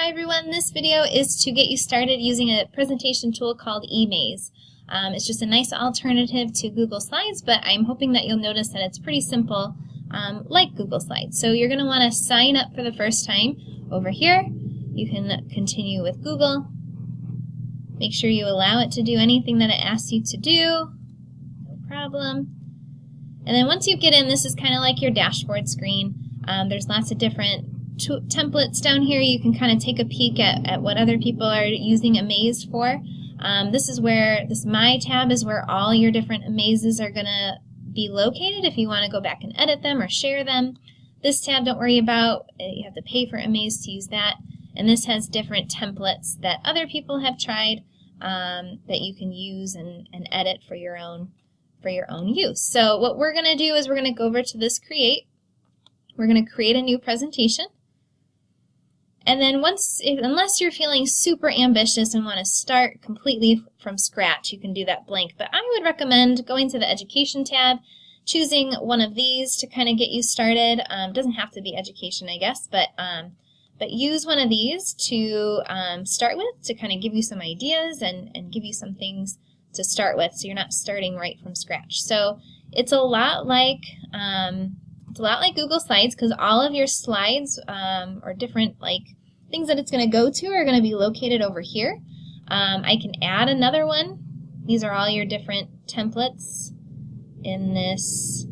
Hi everyone, this video is to get you started using a presentation tool called Emaze. It's just a nice alternative to Google Slides, but I'm hoping that you'll notice that it's pretty simple like Google Slides. So you're going to want to sign up for the first time over here. You can continue with Google. Make sure you allow it to do anything that it asks you to do. No problem. And then once you get in, this is kind of like your dashboard screen. There's lots of different templates down here. You can kind of take a peek at what other people are using Emaze for. This My tab is where all your different Amazes are going to be located if you want to go back and edit them or share them. This tab, don't worry about. You have to pay for Emaze to use that. And this has different templates that other people have tried that you can use and edit for your own use. So what we're going to do is we're going to go over to this Create. We're going to create a new presentation. And then unless you're feeling super ambitious and want to start completely from scratch, you can do that blank. But I would recommend going to the Education tab, choosing one of these to kind of get you started. Doesn't have to be education, I guess, but use one of these to start with, to kind of give you some ideas and give you some things to start with, so you're not starting right from scratch. So it's a lot like Google Slides, because all of your slides or different things that it's going to go to are going to be located over here. I can add another one. These are all your different templates in this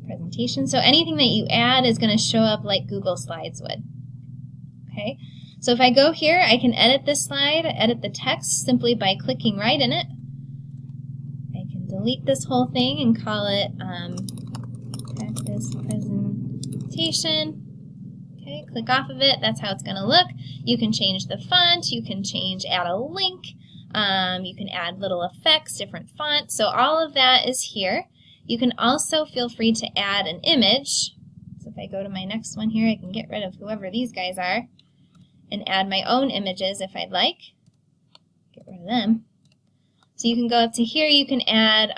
presentation. So anything that you add is going to show up like Google Slides would. Okay. So if I go here, I can edit this slide, edit the text simply by clicking right in it. I can delete this whole thing and call it Practice Presentation. Okay, click off of it. That's how it's going to look. You can change the font. You can add a link. You can add little effects, different fonts. So all of that is here. You can also feel free to add an image. So if I go to my next one here, I can get rid of whoever these guys are and add my own images if I'd like. Get rid of them. So you can go up to here. You can add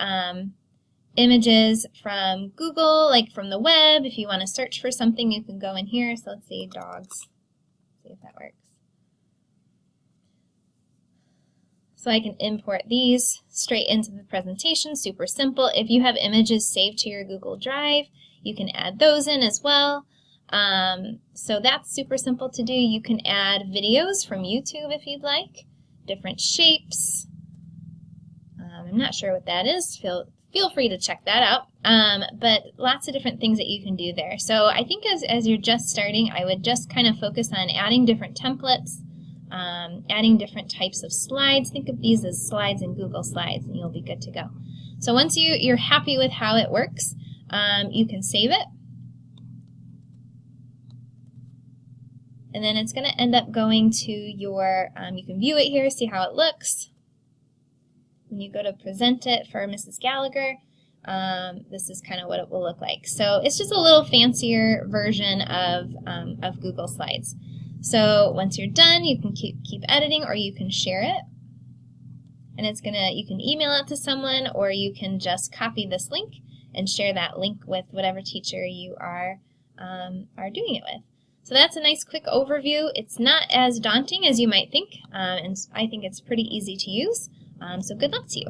images from Google, like from the web. If you want to search for something, you can go in here. So let's say dogs. See if that works. So I can import these straight into the presentation. Super simple. If you have images saved to your Google Drive, you can add those in as well. So that's super simple to do. You can add videos from YouTube if you'd like. Different shapes. I'm not sure what that is. Feel free to check that out. But lots of different things that you can do there. So I think as you're just starting, I would just kind of focus on adding different templates, adding different types of slides. Think of these as slides in Google Slides, and you'll be good to go. So once you're happy with how it works, you can save it. And then it's going to end up going to your, you can view it here, see how it looks. When you go to present it for Mrs. Gallagher, this is kind of what it will look like. So it's just a little fancier version of Google Slides. So once you're done, you can keep editing, or you can share it. And you can email it to someone, or you can just copy this link and share that link with whatever teacher you are doing it with. So that's a nice quick overview. It's not as daunting as you might think, and I think it's pretty easy to use. So good luck to you.